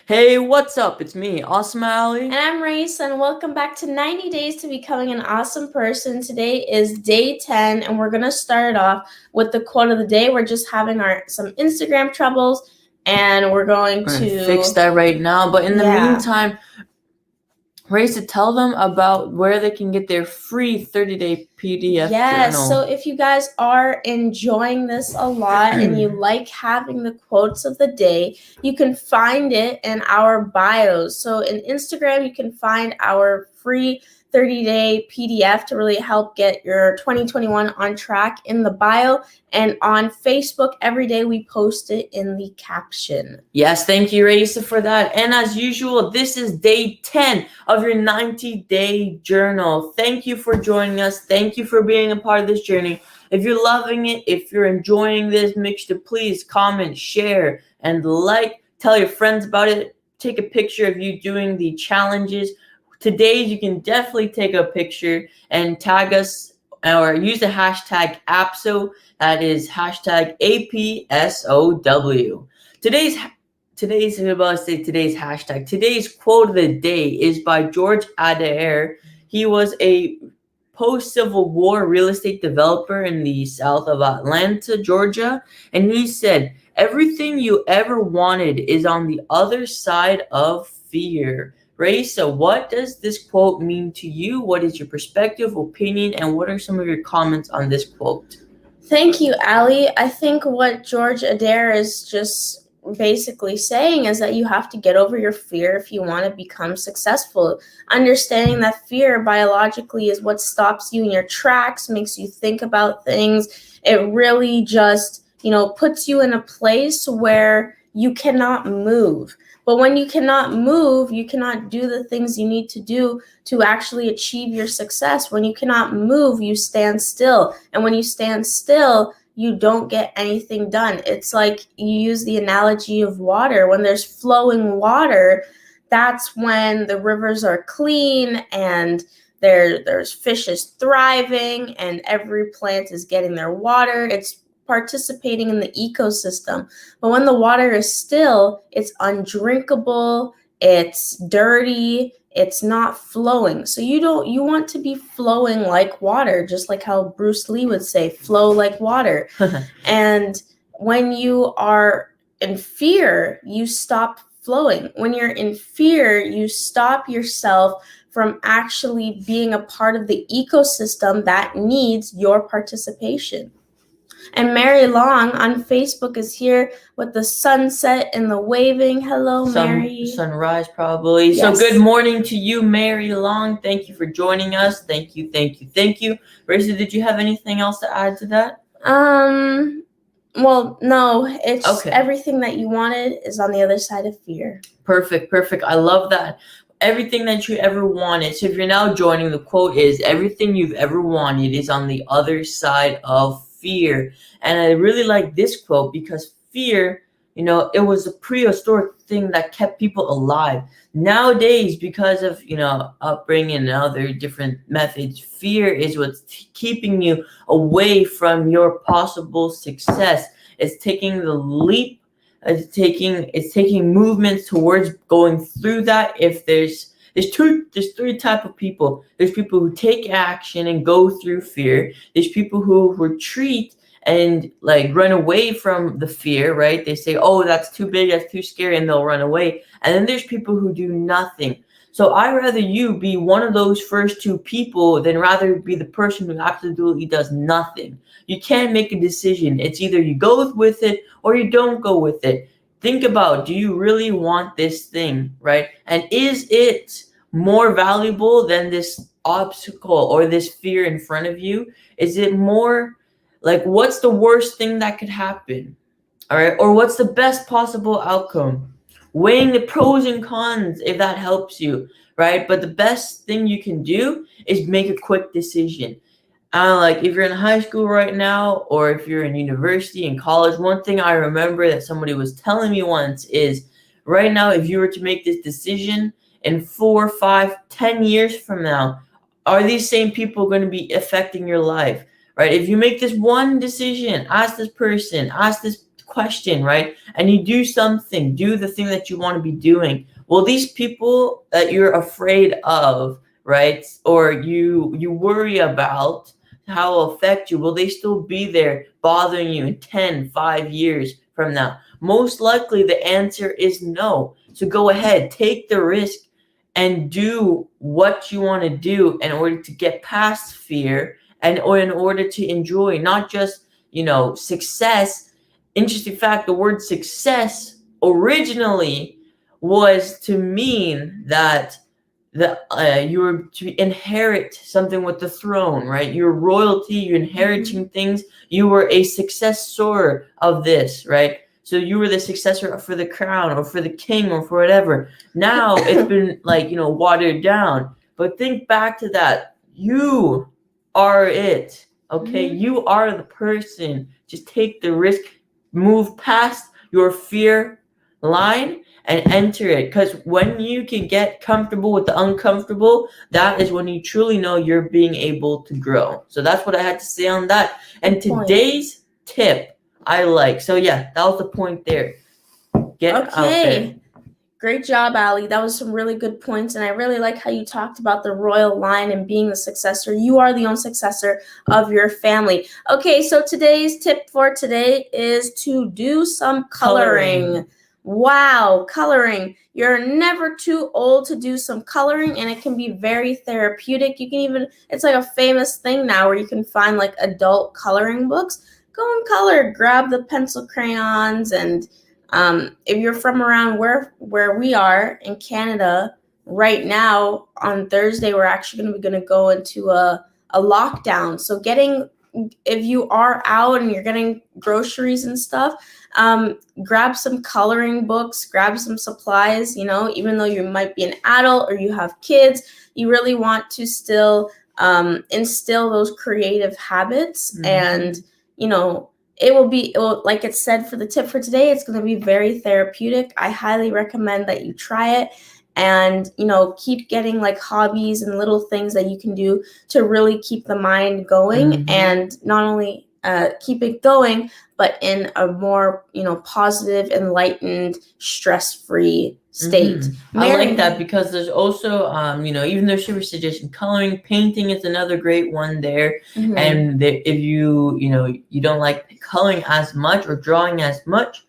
Hey, what's up? It's me, Awesome Ali. And I'm Race, and welcome back to 90 Days to Becoming an Awesome Person. Today is day 10, and we're going to start off with the quote of the day. We're just having some Instagram troubles, and we're going We're gonna to fix that right now. But in the meantime, Race, to tell them about where they can get their free 30-day PDF journal. So if you guys are enjoying this a lot and you like having the quotes of the day, you can find it in our bios. So in Instagram, you can find our free 30-day PDF to really help get your 2021 on track in the bio. And on Facebook, every day we post it in the caption. Yes, thank you, Raisa, for that. And as usual, this is day 10 of your 90-day journal. Thank you for joining us. Thank you for being a part of this journey. If you're loving it, if you're enjoying this, make sure to please comment, share, and like. Tell your friends about it. Take a picture of you doing the challenges. Today, you can definitely take a picture and tag us or use the hashtag APSO. That is hashtag APSOW. Today's hashtag. Today's quote of the day is by George Adair. He was a post-Civil War real estate developer in the south of Atlanta, Georgia, and he said, "Everything you ever wanted is on the other side of fear." Raisa, what does this quote mean to you? What is your perspective, opinion, and what are some of your comments on this quote? Thank you, Ali. I think what George Adair is just basically saying is that you have to get over your fear if you want to become successful. Understanding that fear biologically is what stops you in your tracks, makes you think about things. It really just, puts you in a place where you cannot move. But when you cannot move, you cannot do the things you need to do to actually achieve your success. When you cannot move, you stand still. And when you stand still, you don't get anything done. It's like you use the analogy of water. When there's flowing water, that's when the rivers are clean and there's fishes thriving and every plant is getting their water. It's participating in the ecosystem. But when the water is still, it's undrinkable, it's dirty, it's not flowing. So you want to be flowing like water, just like how Bruce Lee would say, flow like water. And when you are in fear, you stop flowing. When you're in fear, you stop yourself from actually being a part of the ecosystem that needs your participation. And Mary Long on Facebook is here with the sunset and the waving. Hello, Mary. Sunrise, probably. Yes. So good morning to you, Mary Long. Thank you for joining us. Thank you. Raisa, did you have anything else to add to that? Well, no. It's okay. Everything that you wanted is on the other side of fear. Perfect. I love that. Everything that you ever wanted. So if you're now joining, the quote is, everything you've ever wanted is on the other side of fear. And I really like this quote because fear, it was a prehistoric thing that kept people alive. Nowadays, because of, upbringing and other different methods, fear is what's keeping you away from your possible success. It's taking the leap. It's taking movements towards going through that. If there's three type of people. There's people who take action and go through fear. There's people who retreat and run away from the fear, right? They say, "Oh, that's too big, that's too scary," and they'll run away. And then there's people who do nothing. So I'd rather you be one of those first two people than rather be the person who absolutely does nothing. You can't make a decision. It's either you go with it or you don't go with it. Think about, do you really want this thing, right? And is it more valuable than this obstacle or this fear in front of you? Is it more what's the worst thing that could happen? All right. Or what's the best possible outcome? Weighing the pros and cons, if that helps you, right? But the best thing you can do is make a quick decision. If you're in high school right now, or if you're in university and college, one thing I remember that somebody was telling me once is, right now, if you were to make this decision in 4, 5, 10 years from now, are these same people going to be affecting your life, right? If you make this one decision, ask this question, right? And you do something, do the thing that you want to be doing. Well, these people that you're afraid of, right, or you worry about how it'll affect you, will they still be there bothering you in 10, 5 years from now? Most likely the answer is no. So go ahead, take the risk and do what you want to do in order to get past fear and or in order to enjoy not just, success. Interesting fact, the word success originally was to mean that you were to inherit something with the throne, right? You're royalty, you're inheriting things. You were a successor of this, right? So you were the successor for the crown or for the king or for whatever. Now it's been watered down. But think back to that. You are it. Okay? You are the person. Just take the risk, move past your fear line and enter it. Because when you can get comfortable with the uncomfortable, that is when you truly know you're being able to grow. So that's what I had to say on that. And today's tip I like. So yeah, that was the point there. Get out there. Great job, Ali. That was some really good points, and I really like how you talked about the royal line and being the successor. You are the own successor of your family. Okay, so today's tip for today is to do some coloring. Wow, coloring. You're never too old to do some coloring, and it can be very therapeutic. You can even, it's like a famous thing now where you can find like adult coloring books. Go and color, grab the pencil crayons, and if you're from around where we are in Canada right now, on Thursday, we're actually going to go into a lockdown. So if you are out and you're getting groceries and stuff, grab some coloring books, grab some supplies, even though you might be an adult or you have kids, you really want to still instill those creative habits. And it will, like it said for the tip for today, it's going to be very therapeutic. I highly recommend that you try it and, keep getting like hobbies and little things that you can do to really keep the mind going and not only keep it going, but in a more, positive, enlightened, stress-free state. I like that because there's also, even though she was suggesting coloring, painting is another great one there. And if you don't like coloring as much or drawing as much,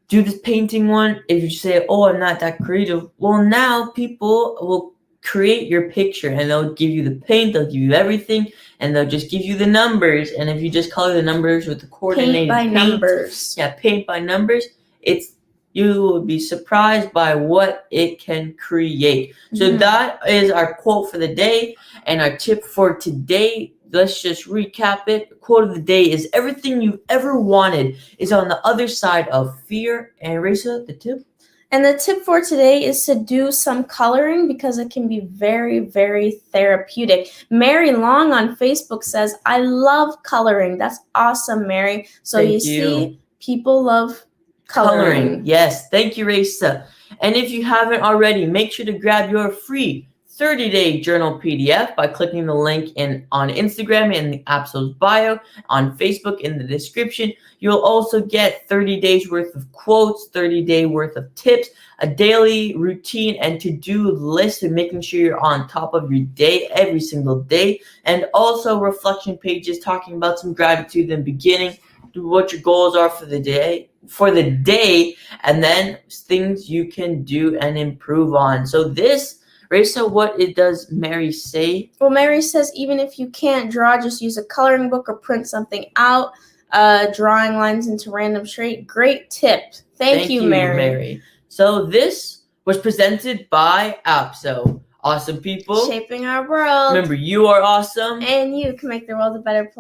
do this painting one. If you say, oh, I'm not that creative, well, now people will create your picture and they'll give you the paint, they'll give you everything, and they'll just give you the numbers. And if you just color the numbers with the coordinated paint by numbers, you will be surprised by what it can create. So that is our quote for the day and our tip for today. Let's just recap it. The quote of the day is, everything you've ever wanted is on the other side of fear. And Raisa, the tip? And the tip for today is to do some coloring because it can be very, very therapeutic. Mary Long on Facebook says, I love coloring. That's awesome, Mary. So you see, people love coloring. Yes, thank you, Raisa. And if you haven't already, make sure to grab your free 30-day journal PDF by clicking the link on Instagram in the episode's bio, on Facebook in the description. You'll also get 30 days worth of quotes, 30-day worth of tips, a daily routine and to-do list, and making sure you're on top of your day every single day, and also reflection pages talking about some gratitude in the beginning, what your goals are for the day, and then things you can do and improve on. So this, Raisa, what does Mary say? Well, Mary says even if you can't draw, just use a coloring book or print something out, drawing lines into random shape. Great tip. Thank you, Mary. So this was presented by APSO. Awesome people. Shaping our world. Remember, you are awesome. And you can make the world a better place.